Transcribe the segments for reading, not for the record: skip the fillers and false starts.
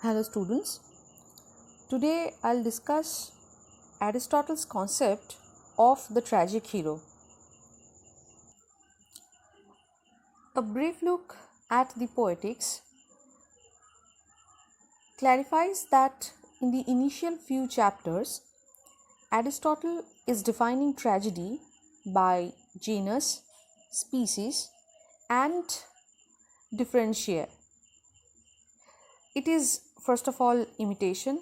Hello students, today I'll discuss Aristotle's concept of the tragic hero. A brief look at the Poetics clarifies that in the initial few chapters, Aristotle is defining tragedy by genus, species, and differentia. It is first of all imitation.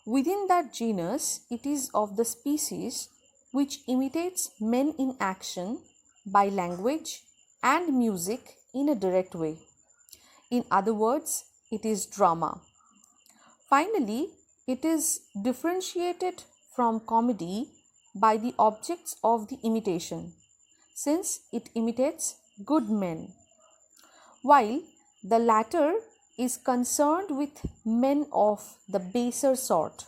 Within that genus, it is of the species which imitates men in action by language and music in a direct way. In other words, it is drama. Finally, it is differentiated from comedy by the objects of the imitation, since it imitates good men, while the latter is concerned with men of the baser sort.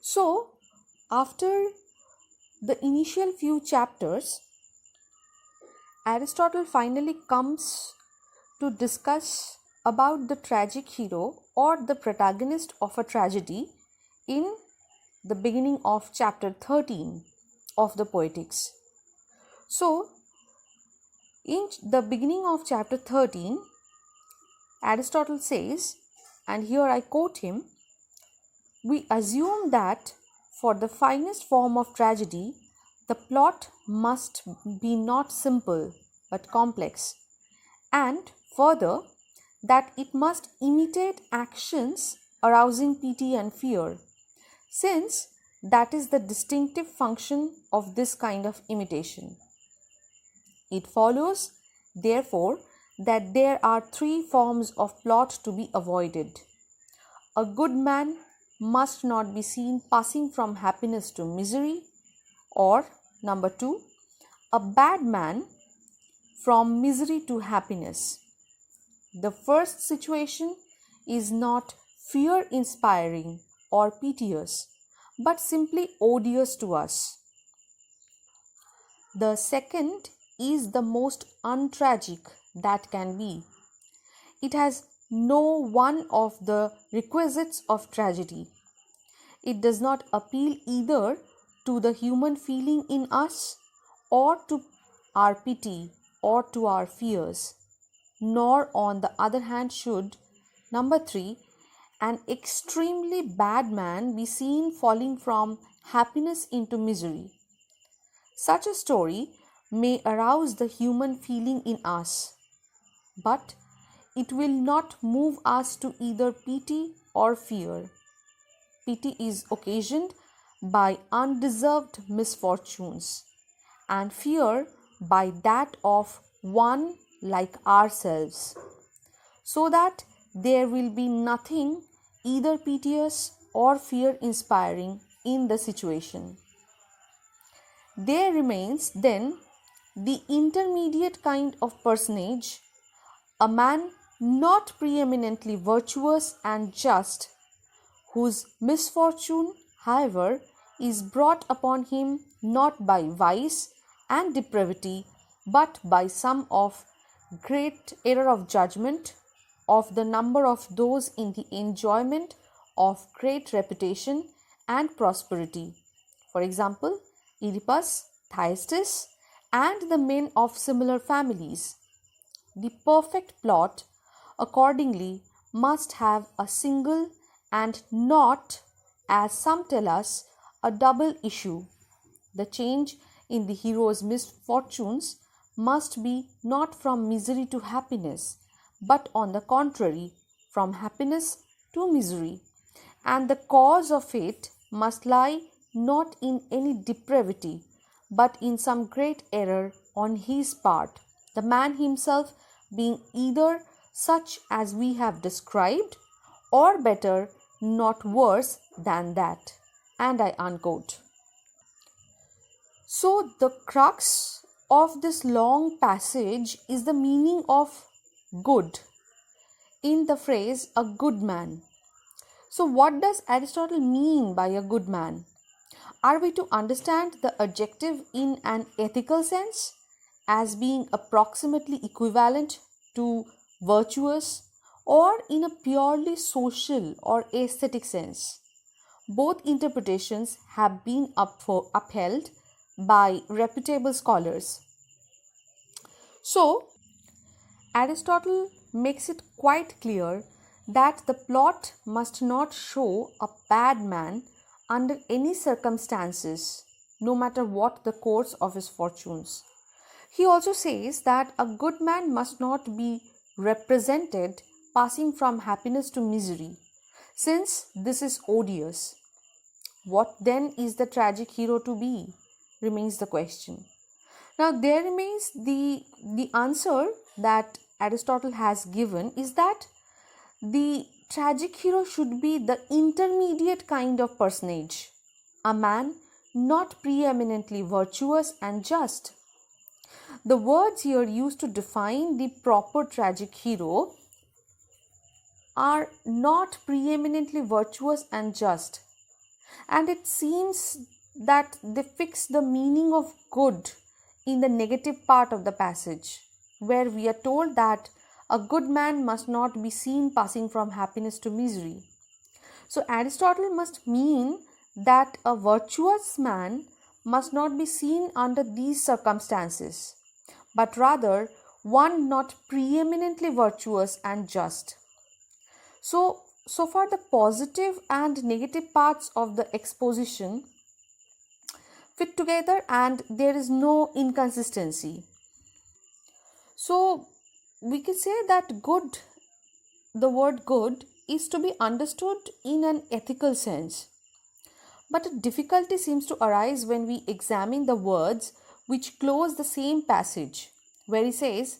So, after the initial few chapters, Aristotle finally comes to discuss about the tragic hero or the protagonist of a tragedy in the beginning of chapter 13 of the Poetics. So, in the beginning of chapter 13, Aristotle says, and here I quote him, "We assume that for the finest form of tragedy, the plot must be not simple but complex, and further, that it must imitate actions arousing pity and fear, since that is the distinctive function of this kind of imitation. It follows, therefore, that there are three forms of plot to be avoided. A good man must not be seen passing from happiness to misery, or number two, a bad man from misery to happiness. The first situation is not fear inspiring or piteous, but simply odious to us. The second is the most untragic that can be. It has no one of the requisites of tragedy. It does not appeal either to the human feeling in us, or to our pity, or to our fears, nor on the other hand should, number three, an extremely bad man be seen falling from happiness into misery. Such a story may arouse the human feeling in us, but it will not move us to either pity or fear. Pity is occasioned by undeserved misfortunes, and fear by that of one like ourselves, so that there will be nothing either piteous or fear inspiring in the situation. There remains then the intermediate kind of personage, a man not preeminently virtuous and just, whose misfortune, however, is brought upon him not by vice and depravity, but by some of great error of judgment, of the number of those in the enjoyment of great reputation and prosperity. For example, Oedipus, Thyestes, and the men of similar families. The perfect plot, accordingly, must have a single and not, as some tell us, a double issue. The change in the hero's misfortunes must be not from misery to happiness, but on the contrary, from happiness to misery, and the cause of it must lie not in any depravity, but in some great error on his part, the man himself being either such as we have described, or better, not worse than that. And I unquote. So, the crux of this long passage is the meaning of good in the phrase a good man. So, what does Aristotle mean by a good man? Are we to understand the adjective in an ethical sense as being approximately equivalent to virtuous, or in a purely social or aesthetic sense. Both interpretations have been upheld by reputable scholars. So, Aristotle makes it quite clear that the plot must not show a bad man under any circumstances, no matter what the course of his fortunes. He also says that a good man must not be represented passing from happiness to misery, since this is odious. What then is the tragic hero to be? Remains the question. Now, there remains the answer that Aristotle has given is that the tragic hero should be the intermediate kind of personage, a man not preeminently virtuous and just. The words here used to define the proper tragic hero are not preeminently virtuous and just, and it seems that they fix the meaning of good in the negative part of the passage, where we are told that a good man must not be seen passing from happiness to misery. So Aristotle must mean that a virtuous man must not be seen under these circumstances, but rather one not preeminently virtuous and just. So far the positive and negative parts of the exposition fit together and there is no inconsistency. So we can say that good, the word good, is to be understood in an ethical sense. But a difficulty seems to arise when we examine the words which close the same passage, where he says,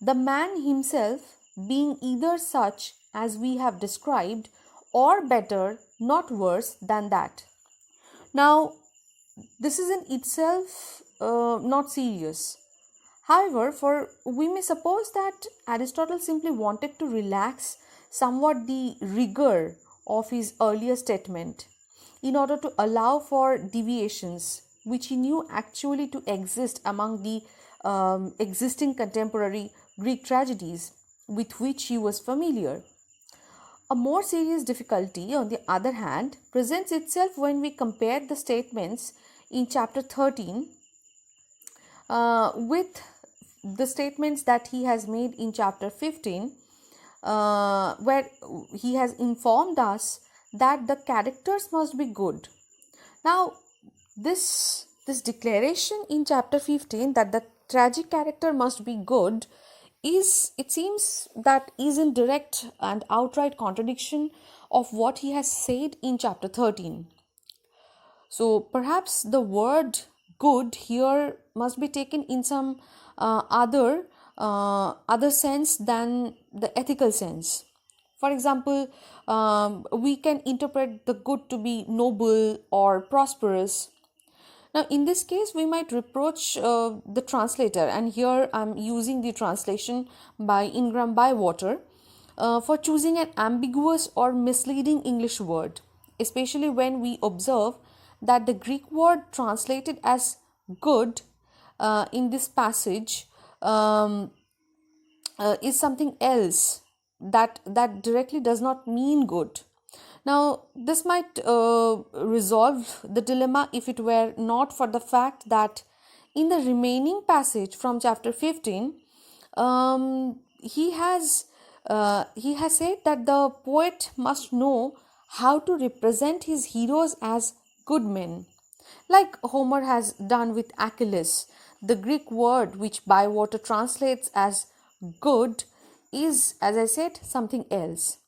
"The man himself being either such as we have described, or better, not worse than that." Now, this is in itself not serious. However, we may suppose that Aristotle simply wanted to relax somewhat the rigor of his earlier statement in order to allow for deviations which he knew actually to exist among the existing contemporary Greek tragedies with which he was familiar. A more serious difficulty, on the other hand, presents itself when we compare the statements in chapter 13 with the statements that he has made in chapter 15, where he has informed us that the characters must be good. Now, this declaration in chapter 15 that the tragic character must be good is, it seems, that is in direct and outright contradiction of what he has said in chapter 13. So perhaps the word good here must be taken in some other sense than the ethical sense. For example, we can interpret the good to be noble or prosperous. Now, in this case, we might reproach the translator, and here I am using the translation by Ingram Bywater, for choosing an ambiguous or misleading English word, especially when we observe that the Greek word translated as good in this passage is something else that directly does not mean good. Now, this might resolve the dilemma if it were not for the fact that in the remaining passage from chapter 15, he has said that the poet must know how to represent his heroes as good men, like Homer has done with Achilles. The Greek word which Bywater translates as good is, as I said, something else.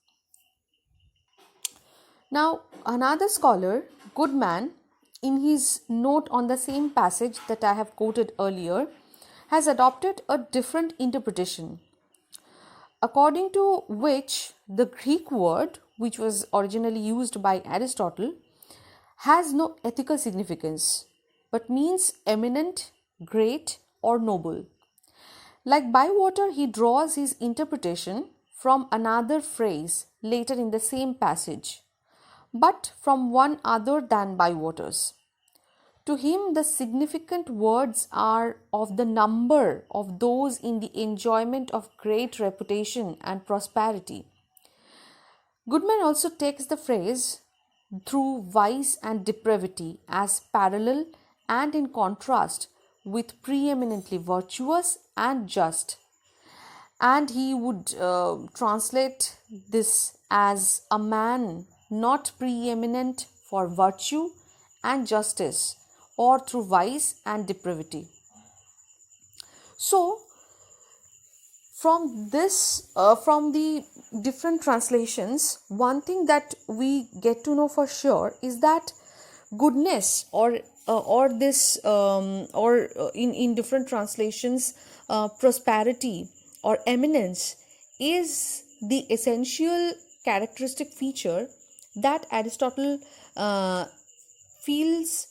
Now, another scholar, Goodman, in his note on the same passage that I have quoted earlier, has adopted a different interpretation, according to which the Greek word, which was originally used by Aristotle, has no ethical significance, but means eminent, great, or noble. Like Bywater, he draws his interpretation from another phrase later in the same passage, but from one other than Bywater's. To him, the significant words are of the number of those in the enjoyment of great reputation and prosperity. Goodman also takes the phrase through vice and depravity as parallel and in contrast with preeminently virtuous and just, and he would translate this as a man not preeminent for virtue and justice or through vice and depravity. So from the different translations, one thing that we get to know for sure is that goodness or this or in different translations, prosperity or eminence is the essential characteristic feature that Aristotle feels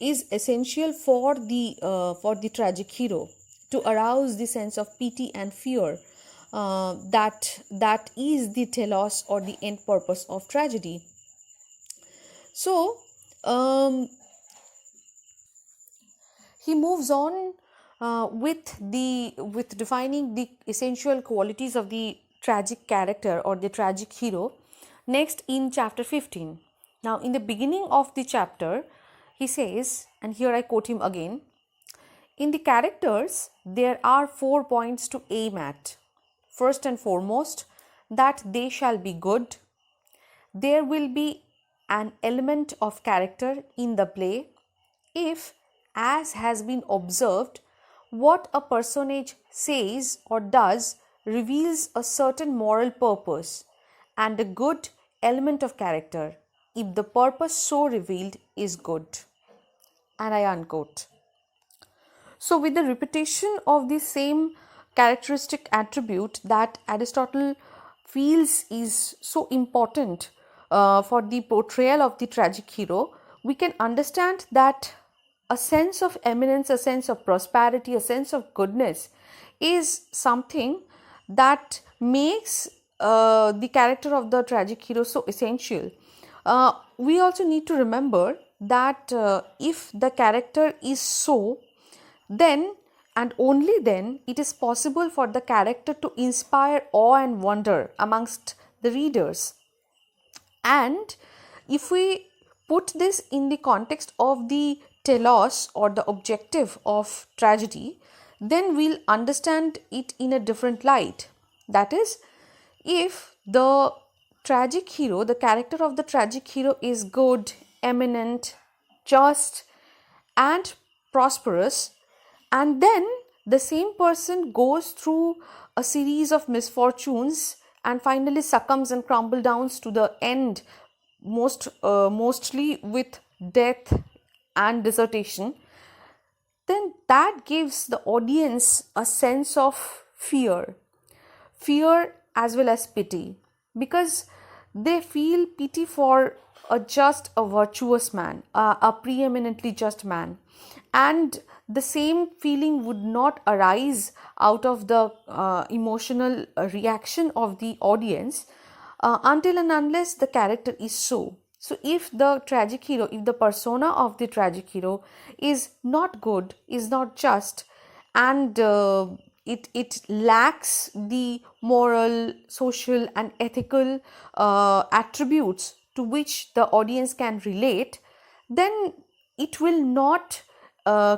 is essential for the tragic hero to arouse the sense of pity and fear, that is the telos or the end purpose of tragedy. So he moves on with defining the essential qualities of the tragic character or the tragic hero next in chapter 15. Now in the beginning of the chapter he says, and here I quote him again, in the characters there are 4 points to aim at. First and foremost, that they shall be good. There will be an element of character in the play if, as has been observed, what a personage says or does reveals a certain moral purpose, and a good element of character if the purpose so revealed is good. And I unquote. So with the repetition of the same characteristic attribute that Aristotle feels is so important for the portrayal of the tragic hero, we can understand that a sense of eminence, a sense of prosperity, a sense of goodness is something that makes the character of the tragic hero so essential. We also need to remember that if the character is so, then and only then it is possible for the character to inspire awe and wonder amongst the readers. And if we put this in the context of the telos or the objective of tragedy, then we'll understand it in a different light. That is, if the tragic hero, the character of the tragic hero is good, eminent, just, and prosperous, and then the same person goes through a series of misfortunes and finally succumbs and crumble down to the end, mostly with death and desertion, then that gives the audience a sense of fear as well as pity, because they feel pity for a virtuous man, a preeminently just man, and the same feeling would not arise out of the emotional reaction of the audience until and unless the character is so. So if the tragic hero, if the persona of the tragic hero is not good, is not just, and it lacks the moral, social and ethical attributes to which the audience can relate, then it will not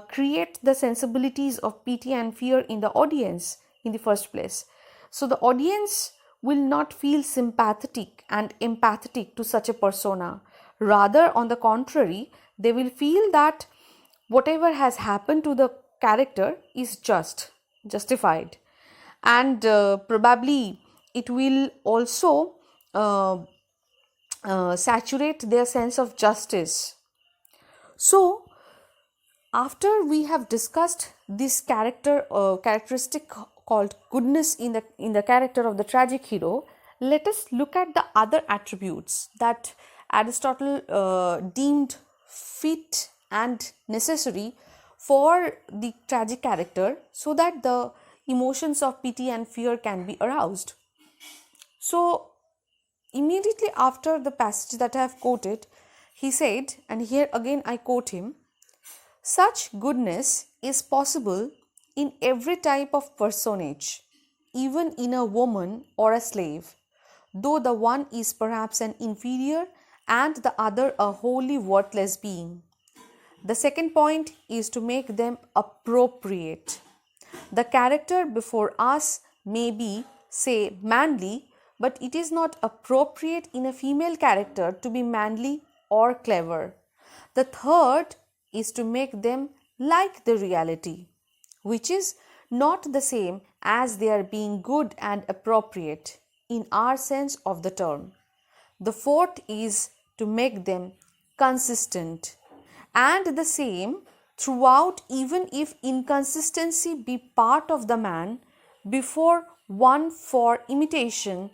create the sensibilities of pity and fear in the audience in the first place. So the audience will not feel sympathetic and empathetic to such a persona. Rather, on the contrary, they will feel that whatever has happened to the character is justified, and probably it will also saturate their sense of justice. So after we have discussed this characteristic called goodness in the character of the tragic hero, let us look at the other attributes that Aristotle deemed fit and necessary for the tragic character so that the emotions of pity and fear can be aroused. So immediately after the passage that I have quoted, he said, and here again I quote him, such goodness is possible in every type of personage, even in a woman or a slave, though the one is perhaps an inferior and the other a wholly worthless being. The second point is to make them appropriate. The character before us may be, say, manly, but it is not appropriate in a female character to be manly or clever. The third is to make them like the reality, which is not the same as their being good and appropriate in our sense of the term. The fourth is to make them consistent and the same throughout, even if inconsistency be part of the man before one for imitation,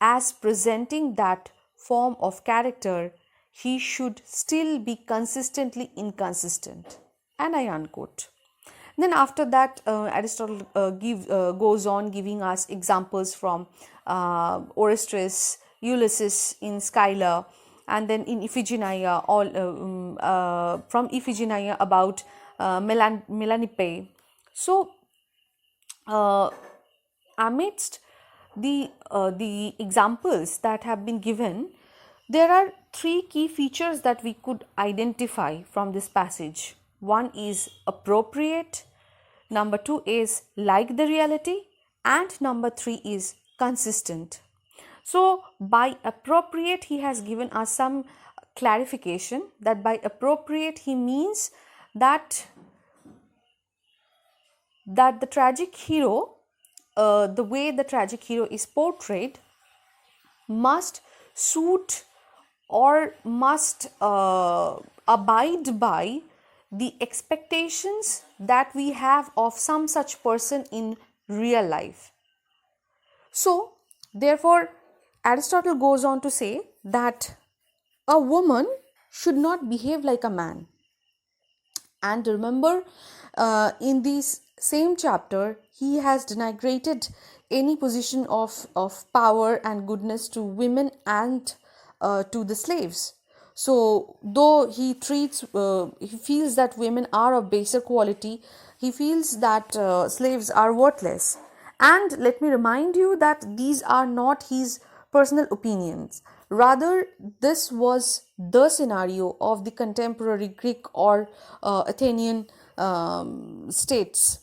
as presenting that form of character, he should still be consistently inconsistent. And I unquote. Then after that, Aristotle goes on giving us examples from Orestes, Ulysses in Scylla, and then in Iphigenia, from Iphigenia about Melanippe. So, amidst the examples that have been given, there are three key features that we could identify from this passage. One is appropriate, number two is like the reality, and number three is consistent. So, by appropriate, he has given us some clarification that by appropriate he means that the tragic hero, the way the tragic hero is portrayed, must suit or must abide by the expectations that we have of some such person in real life. So, therefore, Aristotle goes on to say that a woman should not behave like a man. And remember, in this same chapter, he has denigrated any position of power and goodness to women and to the slaves. So, though he feels that women are of baser quality, he feels that slaves are worthless. And let me remind you that these are not his personal opinions. Rather, this was the scenario of the contemporary Greek or Athenian states.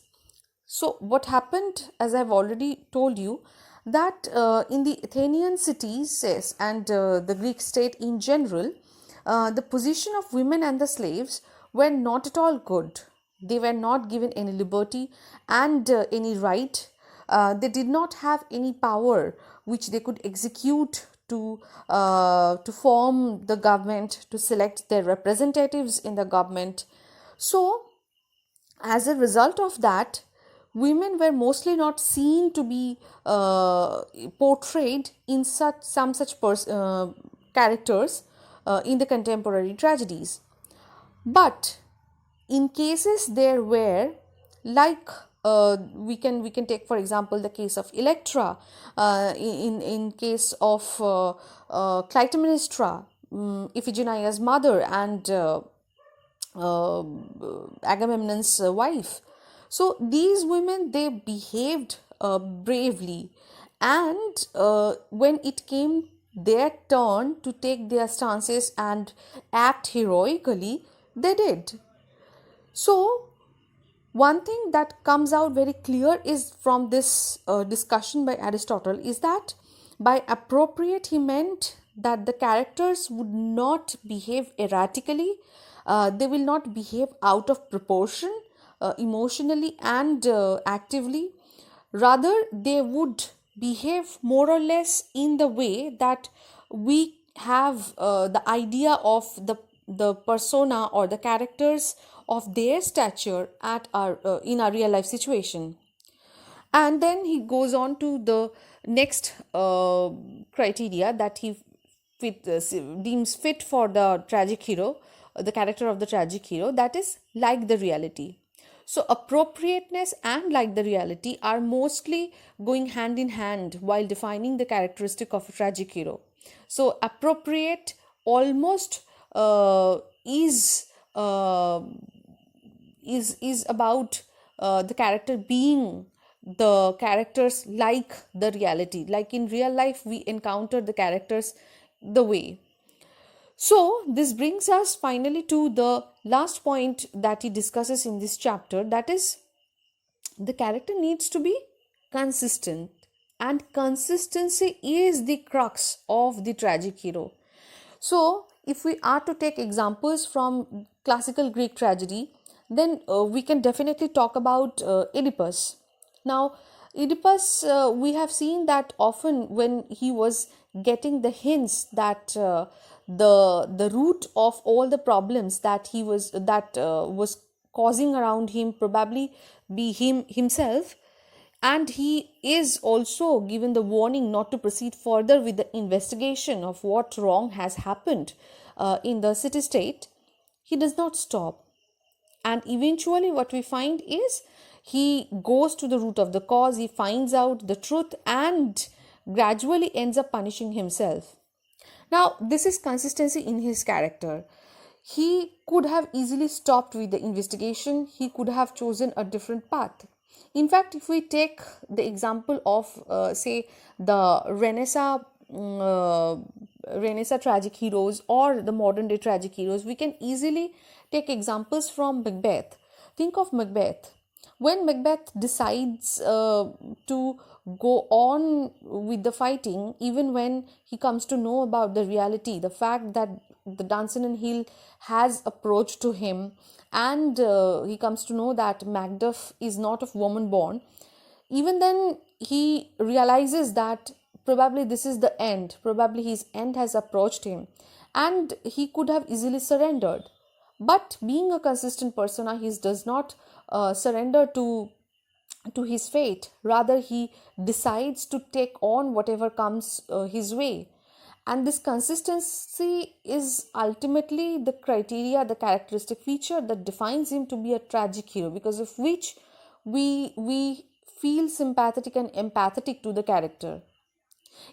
So, what happened, as I have already told you, that in the Athenian cities and the Greek state in general, the position of women and the slaves were not at all good. They were not given any liberty and any right. They did not have any power which they could execute to form the government, to select their representatives in the government. So, as a result of that, women were mostly not seen to be portrayed in some such characters in the contemporary tragedies. But in cases there were, like we can take for example the case of Electra, in case of Clytemnestra, Iphigenia's mother and Agamemnon's wife. So these women, they behaved bravely, and when it came their turn to take their stances and act heroically, they did. So, one thing that comes out very clear is from this discussion by Aristotle is that by appropriate he meant that the characters would not behave erratically, they will not behave out of proportion emotionally and actively. Rather, they would behave more or less in the way that we have the idea of the persona or the characters of their stature at our in our real life situation. And then he goes on to the next criteria that he deems fit for the tragic hero, the character of the tragic hero, that is like the reality. So appropriateness and like the reality are mostly going hand in hand while defining the characteristic of a tragic hero. So appropriate almost is about the character being the characters like the reality, like in real life we encounter the characters the way. So this brings us finally to the last point that he discusses in this chapter, that is, the character needs to be consistent, and consistency is the crux of the tragic hero. So if we are to take examples from classical Greek tragedy, then we can definitely talk about Oedipus. Now Oedipus, we have seen that often when he was getting the hints that the root of all the problems that was causing around him probably be him himself, and he is also given the warning not to proceed further with the investigation of what wrong has happened in the city state. He does not stop, and eventually what we find is he goes to the root of the cause, he finds out the truth, and gradually ends up punishing himself. Now this is consistency in his character. He could have easily stopped with the investigation, he could have chosen a different path. In fact, if we take the example of say the Renaissance tragic heroes or the modern day tragic heroes, we can easily take examples from Macbeth. Think of Macbeth. When Macbeth decides to go on with the fighting, even when he comes to know about the reality, the fact that the Dunsinane Hill has approached to him, and he comes to know that Macduff is not of woman born, even then he realizes that probably this is the end, probably his end has approached him, and he could have easily surrendered. But being a consistent persona, he does not surrender to his fate. Rather, he decides to take on whatever comes his way. And this consistency is ultimately the criteria, the characteristic feature that defines him to be a tragic hero, because of which we feel sympathetic and empathetic to the character.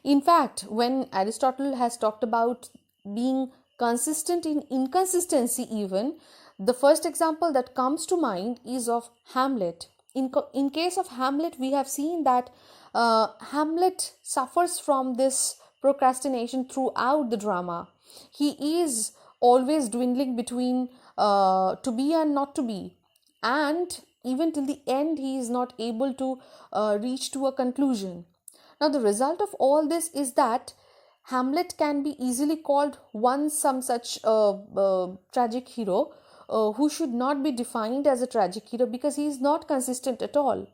In fact, when Aristotle has talked about being consistent in inconsistency, even the first example that comes to mind is of Hamlet. In case of Hamlet, we have seen that Hamlet suffers from this procrastination throughout the drama. He is always dwindling between to be and not to be, and even till the end he is not able to reach to a conclusion. Now the result of all this is that Hamlet can be easily called some such tragic hero who should not be defined as a tragic hero, because he is not consistent at all.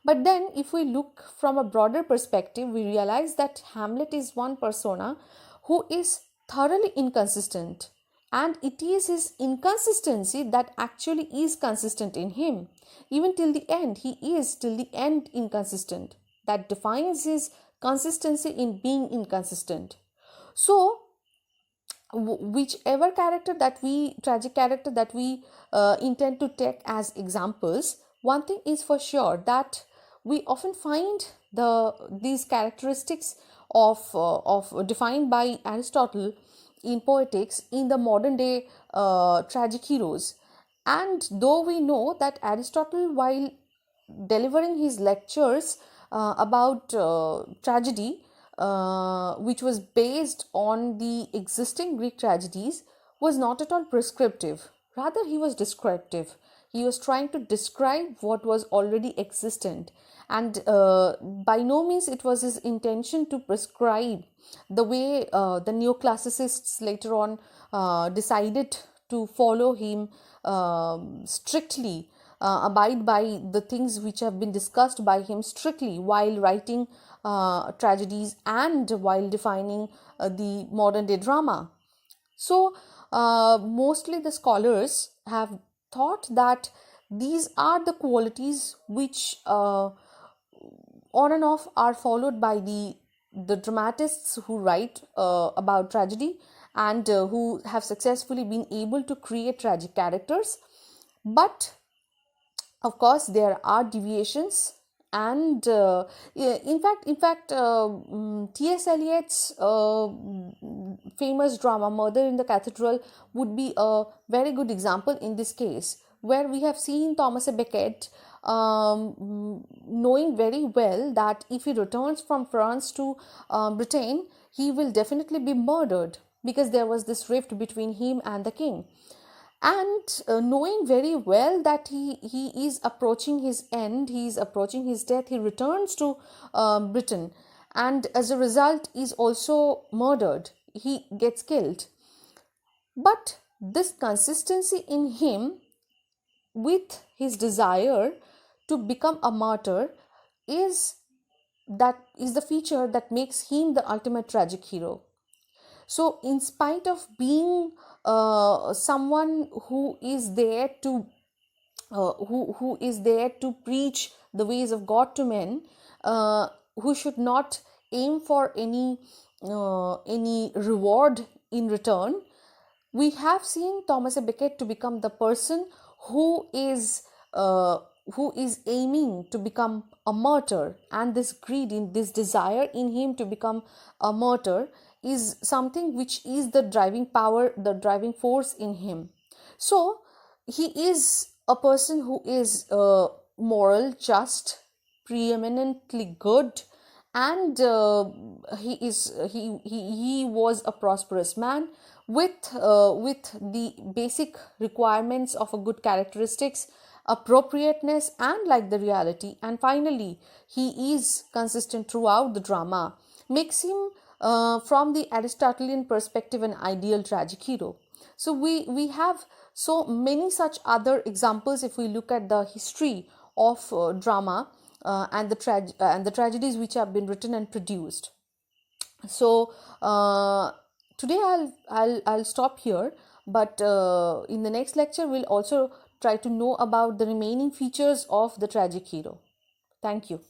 But then if we look from a broader perspective, we realize that Hamlet is one persona who is thoroughly inconsistent, and it is his inconsistency that actually is consistent in him. Even till the end, he is till the end inconsistent. That defines his consistency in being inconsistent. So whichever tragic character that we intend to take as examples, one thing is for sure, that we often find these characteristics of defined by Aristotle in poetics in the modern day tragic heroes. And though we know that Aristotle, while delivering his lectures about tragedy, which was based on the existing Greek tragedies, was not at all prescriptive. Rather, he was descriptive. He was trying to describe what was already existent, and by no means it was his intention to prescribe the way the neoclassicists later on decided to follow him strictly, abide by the things which have been discussed by him strictly while writing tragedies and while defining the modern day drama. So mostly the scholars have thought that these are the qualities which on and off are followed by the dramatists who write about tragedy, and who have successfully been able to create tragic characters. But of course there are deviations, and in fact T.S. Eliot's famous drama Murder in the Cathedral would be a very good example in this case, where we have seen Thomas A. Becket knowing very well that if he returns from France to Britain, he will definitely be murdered, because there was this rift between him and the king. And knowing very well that he is approaching his end, he is approaching his death, he returns to Britain, and as a result is also murdered, he gets killed. But this consistency in him with his desire to become a martyr is the feature that makes him the ultimate tragic hero. So in spite of being someone who is there to who is there to preach the ways of God to men, who should not aim for any reward in return, we have seen Thomas A. Becket to become the person who is aiming to become a martyr, and this greed, in this desire in him to become a martyr, is something which is the driving power, the driving force in him. So he is a person who is moral, just, preeminently good, and he was a prosperous man with the basic requirements of a good characteristics, appropriateness, and like the reality. And finally, he is consistent throughout the drama, makes him from the Aristotelian perspective an ideal tragic hero. So we have so many such other examples if we look at the history of drama and the tragedies which have been written and produced. So today I'll stop here, but in the next lecture we'll also try to know about the remaining features of the tragic hero. Thank you.